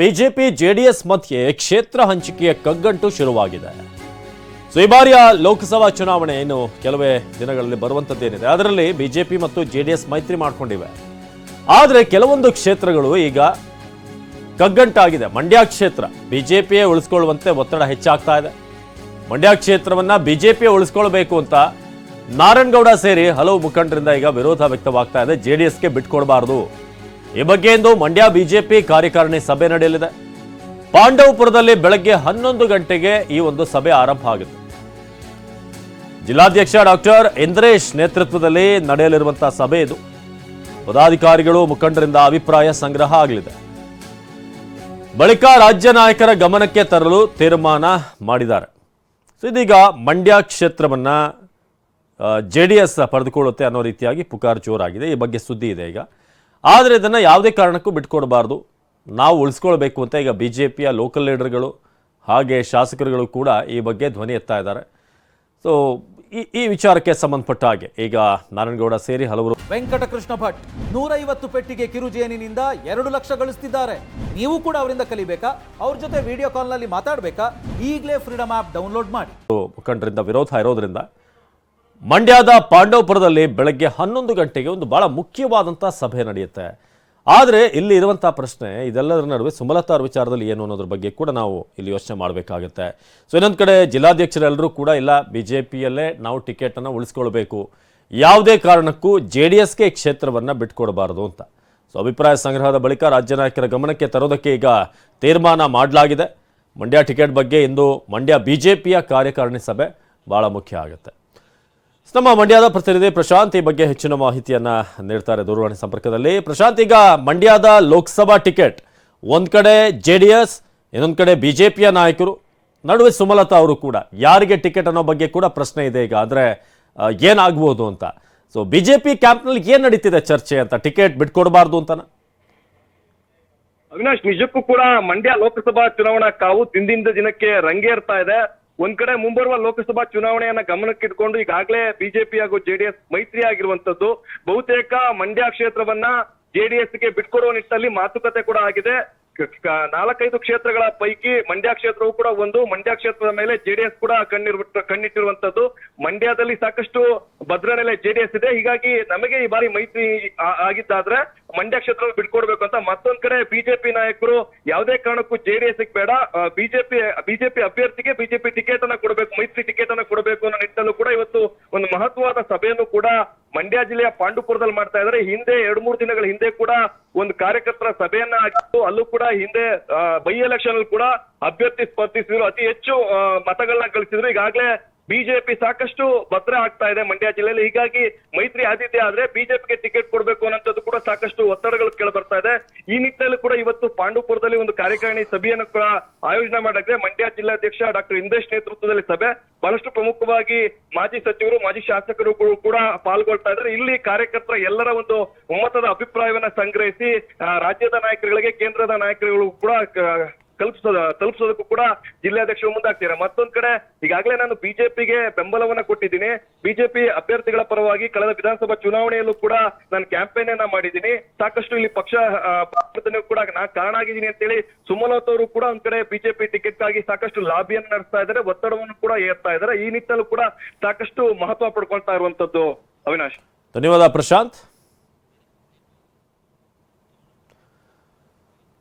BJP JDS ಮಧ್ಯೆ ಕ್ಷೇತ್ರ ಹಂಚಿಕೆಯ ಕಗ್ಗಂಟು ಶುರುವಾಗಿದೆ. ಸೊ ಈ ಬಾರಿಯ ಲೋಕಸಭಾ ಚುನಾವಣೆ ಇನ್ನು ಕೆಲವೇ ದಿನಗಳಲ್ಲಿ ಬರುವಂತದ್ದೇನಿದೆ. ಅದರಲ್ಲಿ ಬಿಜೆಪಿ ಮತ್ತು ಜೆಡಿಎಸ್ ಮೈತ್ರಿ ಮಾಡಿಕೊಂಡಿವೆ. ಆದರೆ ಕೆಲವೊಂದು ಕ್ಷೇತ್ರಗಳು ಈಗ ಕಗ್ಗಂಟಾಗಿದೆ. ಮಂಡ್ಯ ಕ್ಷೇತ್ರ ಬಿಜೆಪಿಯೇ ಉಳಿಸ್ಕೊಳ್ಳುವಂತೆ ಒತ್ತಡ ಹೆಚ್ಚಾಗ್ತಾ ಇದೆ. ಮಂಡ್ಯ ಕ್ಷೇತ್ರವನ್ನ ಬಿಜೆಪಿಯೇ ಉಳಿಸ್ಕೊಳ್ಬೇಕು ಅಂತ ನಾರಾಯಣಗೌಡ ಸೇರಿ ಹಲವು ಮುಖಂಡರಿಂದ ಈಗ ವಿರೋಧ ವ್ಯಕ್ತವಾಗ್ತಾ ಇದೆ. ಜೆಡಿಎಸ್ಗೆ ಬಿಟ್ಕೊಡಬಾರದು. ಈ ಬಗ್ಗೆ ಇಂದು ಮಂಡ್ಯ ಬಿಜೆಪಿ ಕಾರ್ಯಕಾರಿಣಿ ಸಭೆ ನಡೆಯಲಿದೆ. ಪಾಂಡವಪುರದಲ್ಲಿ ಬೆಳಗ್ಗೆ 11 ಗಂಟೆಗೆ ಈ ಒಂದು ಸಭೆ ಆರಂಭ ಆಗುತ್ತೆ. ಜಿಲ್ಲಾಧ್ಯಕ್ಷ ಡಾಕ್ಟರ್ ಇಂದ್ರೇಶ್ ನೇತೃತ್ವದಲ್ಲಿ ನಡೆಯಲಿರುವಂತಹ ಸಭೆ ಇದು. ಪದಾಧಿಕಾರಿಗಳು ಮುಖಂಡರಿಂದ ಅಭಿಪ್ರಾಯ ಸಂಗ್ರಹ ಆಗಲಿದೆ. ಬಳಿಕ ರಾಜ್ಯ ನಾಯಕರ ಗಮನಕ್ಕೆ ತರಲು ತೀರ್ಮಾನ ಮಾಡಿದ್ದಾರೆ. ಇದೀಗ ಮಂಡ್ಯ ಕ್ಷೇತ್ರವನ್ನ ಜೆಡಿಎಸ್ ಪಡೆದುಕೊಳ್ಳುತ್ತೆ ಅನ್ನೋ ರೀತಿಯಾಗಿ ಪುಕಾರು ಜೋರಾಗಿದೆ. ಈ ಬಗ್ಗೆ ಸುದ್ದಿ ಇದೆ ಈಗ. ಆದರೆ ಇದನ್ನು ಯಾವುದೇ ಕಾರಣಕ್ಕೂ ಬಿಟ್ಕೊಡಬಾರ್ದು, ನಾವು ಉಳಿಸ್ಕೊಳ್ಬೇಕು ಅಂತ ಈಗ ಬಿಜೆಪಿಯ ಲೋಕಲ್ ಲೀಡರ್ಗಳು ಹಾಗೆ ಶಾಸಕರುಗಳು ಕೂಡ ಈ ಬಗ್ಗೆ ಧ್ವನಿ ಎತ್ತಾ ಇದ್ದಾರೆ. ಸೊ ಈ ವಿಚಾರಕ್ಕೆ ಸಂಬಂಧಪಟ್ಟ ಹಾಗೆ ಈಗ ನಾರಾಯಣಗೌಡ ಸೇರಿ ಹಲವರು. ವೆಂಕಟಕೃಷ್ಣ ಭಟ್ 150 ಪೆಟ್ಟಿಗೆ ಕಿರುಜೇನಿನಿಂದ 2 ಲಕ್ಷ ಗಳಿಸ್ತಿದ್ದಾರೆ. ನೀವು ಕೂಡ ಅವರಿಂದ ಕಲಿಬೇಕಾ? ಅವ್ರ ಜೊತೆ ವಿಡಿಯೋ ಕಾಲ್ನಲ್ಲಿ ಮಾತಾಡಬೇಕಾ? ಈಗಲೇ ಫ್ರೀಡಮ್ ಆ್ಯಪ್ ಡೌನ್ಲೋಡ್ ಮಾಡಿ. ಮುಖಂಡರಿಂದ ವಿರೋಧ ಇರೋದ್ರಿಂದ ಮಂಡ್ಯದ ಪಾಂಡವಪುರದಲ್ಲಿ ಬೆಳಗ್ಗೆ 11 ಗಂಟೆಗೆ ಒಂದು ಬಹಳ ಮುಖ್ಯವಾದಂಥ ಸಭೆ ನಡೆಯುತ್ತೆ. ಆದರೆ ಇಲ್ಲಿ ಇರುವಂಥ ಪ್ರಶ್ನೆ, ಇದೆಲ್ಲದರ ನಡುವೆ ಸುಮಲತಾ ಅವ್ರ ವಿಚಾರದಲ್ಲಿ ಏನು ಅನ್ನೋದ್ರ ಬಗ್ಗೆ ಕೂಡ ನಾವು ಇಲ್ಲಿ ಯೋಚನೆ ಮಾಡಬೇಕಾಗುತ್ತೆ. ಸೊ ಇನ್ನೊಂದು ಕಡೆ ಜಿಲ್ಲಾಧ್ಯಕ್ಷರೆಲ್ಲರೂ ಕೂಡ ಇಲ್ಲ, ಬಿಜೆಪಿಯಲ್ಲೇ ನಾವು ಟಿಕೆಟನ್ನು ಉಳಿಸ್ಕೊಳ್ಬೇಕು, ಯಾವುದೇ ಕಾರಣಕ್ಕೂ JDSಗೆ ಕ್ಷೇತ್ರವನ್ನು ಬಿಟ್ಕೊಡಬಾರದು ಅಂತ. ಸೊ ಅಭಿಪ್ರಾಯ ಸಂಗ್ರಹದ ಬಳಿಕ ರಾಜ್ಯ ನಾಯಕರ ಗಮನಕ್ಕೆ ತರೋದಕ್ಕೆ ಈಗ ತೀರ್ಮಾನ ಮಾಡಲಾಗಿದೆ. ಮಂಡ್ಯ ಟಿಕೆಟ್ ಬಗ್ಗೆ ಇಂದು ಮಂಡ್ಯ ಬಿಜೆಪಿಯ ಕಾರ್ಯಕಾರಿಣಿ ಸಭೆ ಬಹಳ ಮುಖ್ಯ ಆಗುತ್ತೆ. ನಮ್ಮ ಮಂಡ್ಯದ ಪ್ರತಿನಿಧಿ ಪ್ರಶಾಂತ್ ಈ ಬಗ್ಗೆ ಹೆಚ್ಚಿನ ಮಾಹಿತಿಯನ್ನ ನೀಡ್ತಾರೆ ದೂರವಾಣಿ ಸಂಪರ್ಕದಲ್ಲಿ. ಪ್ರಶಾಂತ್, ಈಗ ಮಂಡ್ಯದ ಲೋಕಸಭಾ ಟಿಕೆಟ್ ಒಂದ್ ಕಡೆ JDS, ಇನ್ನೊಂದು ಕಡೆ ಬಿಜೆಪಿಯ ನಾಯಕರು, ನಡುವೆ ಸುಮಲತಾ ಅವರು ಕೂಡ, ಯಾರಿಗೆ ಟಿಕೆಟ್ ಅನ್ನೋ ಬಗ್ಗೆ ಕೂಡ ಪ್ರಶ್ನೆ ಇದೆ ಈಗ. ಅಂದ್ರೆ ಏನಾಗ್ಬೋದು ಅಂತ. ಸೊ ಬಿಜೆಪಿ ಕ್ಯಾಂಪ್ನಲ್ಲಿ ಏನ್ ನಡೀತಿದೆ ಚರ್ಚೆ ಅಂತ, ಟಿಕೆಟ್ ಬಿಟ್ಕೊಡ್ಬಾರ್ದು ಅಂತನ? ಅವಿನಾಶ್, ನಿಜಕ್ಕೂ ಕೂಡ ಮಂಡ್ಯ ಲೋಕಸಭಾ ಚುನಾವಣಾ ಕಾವು ದಿನದಿಂದ ದಿನಕ್ಕೆ ರಂಗೇರ್ತಾ ಇದೆ. ಒಂದ್ ಕಡೆ ಮುಂಬರುವ ಲೋಕಸಭಾ ಚುನಾವಣೆಯನ್ನ ಗಮನಕ್ಕಿಟ್ಕೊಂಡು ಈಗಾಗಲೇ ಬಿಜೆಪಿ ಹಾಗೂ JDS ಮೈತ್ರಿ ಆಗಿರುವಂತದ್ದು. ಬಹುತೇಕ ಮಂಡ್ಯ ಕ್ಷೇತ್ರವನ್ನ JDSಗೆ ಬಿಟ್ಕೊಡುವ ನಿಟ್ಟಿನಲ್ಲಿ ಮಾತುಕತೆ ಕೂಡ ಆಗಿದೆ. 4-5 ಕ್ಷೇತ್ರಗಳ ಪೈಕಿ ಮಂಡ್ಯ ಕ್ಷೇತ್ರವು ಕೂಡ ಒಂದು. ಮಂಡ್ಯ ಕ್ಷೇತ್ರದ ಮೇಲೆ JDS ಕೂಡ ಕಣ್ಣಿಟ್ಟಿರುವಂತದ್ದು. ಮಂಡ್ಯದಲ್ಲಿ ಸಾಕಷ್ಟು ಭದ್ರನೆಲೆ JDS ಇದೆ. ಹೀಗಾಗಿ ನಮಗೆ ಈ ಬಾರಿ ಮೈತ್ರಿ ಆಗಿದ್ದಾದ್ರೆ ಮಂಡ್ಯ ಕ್ಷೇತ್ರ ಬಿಟ್ಕೊಡ್ಬೇಕು ಅಂತ. ಮತ್ತೊಂದ್ ಕಡೆ ಬಿಜೆಪಿ ನಾಯಕರು ಯಾವುದೇ ಕಾರಣಕ್ಕೂ JDS ಬೇಡ, ಬಿಜೆಪಿ ಅಭ್ಯರ್ಥಿಗೆ ಬಿಜೆಪಿ ಟಿಕೆಟ್ ಅನ್ನ ಕೊಡಬೇಕು, ಮೈತ್ರಿ ಟಿಕೆಟ್ ಅನ್ನ ಕೊಡಬೇಕು ಅನ್ನೋ ನಿಟ್ಟಿನಲ್ಲೂ ಕೂಡ ಇವತ್ತು ಒಂದು ಮಹತ್ವದ ಸಭೆಯನ್ನು ಕೂಡ ಮಂಡ್ಯ ಜಿಲ್ಲೆಯ ಪಾಂಡುಪುರದಲ್ಲಿ ಮಾಡ್ತಾ ಇದ್ದಾರೆ. ಹಿಂದೆ 2-3 ದಿನಗಳ ಹಿಂದೆ ಕೂಡ ಒಂದು ಕಾರ್ಯಕರ್ತರ ಸಭೆಯನ್ನ ಆಗಿತ್ತು. ಅಲ್ಲೂ ಕೂಡ ಹಿಂದೆ ಬೈ ಎಲೆಕ್ಷನ್ ಕೂಡ ಅಭ್ಯರ್ಥಿ ಸ್ಪರ್ಧಿಸಿದ್ರು, ಅತಿ ಹೆಚ್ಚು ಮತಗಳನ್ನ ಗಳಿಸಿದ್ರು. ಈಗಾಗಲೇ ಬಿಜೆಪಿ ಸಾಕಷ್ಟು ಭದ್ರ ಆಗ್ತಾ ಇದೆ ಮಂಡ್ಯ ಜಿಲ್ಲೆಯಲ್ಲಿ. ಹೀಗಾಗಿ ಮೈತ್ರಿ ಆದಿತ್ಯ ಆದ್ರೆ ಬಿಜೆಪಿಗೆ ಟಿಕೆಟ್ ಕೊಡಬೇಕು ಅನ್ನೋಂಥದ್ದು ಕೂಡ ಸಾಕಷ್ಟು ಒತ್ತಡಗಳು ಕೇಳಿ ಬರ್ತಾ ಇದೆ. ಈ ನಿಟ್ಟಿನಲ್ಲಿ ಕೂಡ ಇವತ್ತು ಪಾಂಡುಪುರದಲ್ಲಿ ಒಂದು ಕಾರ್ಯಕಾರಿಣಿ ಸಭೆಯನ್ನು ಕೂಡ ಆಯೋಜನೆ ಮಾಡಲಾಗಿದೆ. ಮಂಡ್ಯ ಜಿಲ್ಲಾಧ್ಯಕ್ಷ ಡಾಕ್ಟರ್ ಇಂದ್ರೇಶ್ ನೇತೃತ್ವದಲ್ಲಿ ಸಭೆ. ಬಹಳಷ್ಟು ಪ್ರಮುಖವಾಗಿ ಮಾಜಿ ಸಚಿವರು, ಮಾಜಿ ಶಾಸಕರು ಕೂಡ ಪಾಲ್ಗೊಳ್ತಾ ಇದ್ದಾರೆ. ಇಲ್ಲಿ ಕಾರ್ಯಕರ್ತರ ಎಲ್ಲರ ಒಂದು ಒಮ್ಮತದ ಅಭಿಪ್ರಾಯವನ್ನ ಸಂಗ್ರಹಿಸಿ ರಾಜ್ಯದ ನಾಯಕರುಗಳಿಗೆ, ಕೇಂದ್ರದ ನಾಯಕರುಗಳು ಕೂಡ ತಲುಪಿಸೋದಕ್ಕೂ ಕೂಡ ಜಿಲ್ಲಾಧ್ಯಕ್ಷರು ಮುಂದಾಗ್ತಿದ್ದಾರೆ. ಮತ್ತೊಂದ್ ಕಡೆ ಈಗಾಗಲೇ ನಾನು ಬಿಜೆಪಿಗೆ ಬೆಂಬಲವನ್ನ ಕೊಟ್ಟಿದ್ದೀನಿ. ಬಿಜೆಪಿ ಅಭ್ಯರ್ಥಿಗಳ ಪರವಾಗಿ ಕಳೆದ ವಿಧಾನಸಭಾ ಚುನಾವಣೆಯಲ್ಲೂ ಕೂಡ ನಾನು ಕ್ಯಾಂಪೇನ್ ಅನ್ನ ಮಾಡಿದ್ದೀನಿ. ಸಾಕಷ್ಟು ಇಲ್ಲಿ ಪಕ್ಷ ಕೂಡ ನಾನು ಕಾರಣ ಆಗಿದ್ದೀನಿ ಅಂತೇಳಿ ಸುಮಲತಾ ಅವರು ಕೂಡ ಒಂದ್ ಕಡೆ ಬಿಜೆಪಿ ಟಿಕೆಟ್ ಗಾಗಿ ಸಾಕಷ್ಟು ಲಾಬಿಯನ್ನು ನಡೆಸ್ತಾ ಇದ್ದಾರೆ, ಒತ್ತಡವನ್ನು ಕೂಡ ಏರ್ತಾ ಇದ್ದಾರೆ. ಈ ನಿಟ್ಟಿನಲ್ಲೂ ಕೂಡ ಸಾಕಷ್ಟು ಮಹತ್ವ ಪಡ್ಕೊಳ್ತಾ ಇರುವಂತದ್ದು. ಅವಿನಾಶ್, ಧನ್ಯವಾದ ಪ್ರಶಾಂತ್.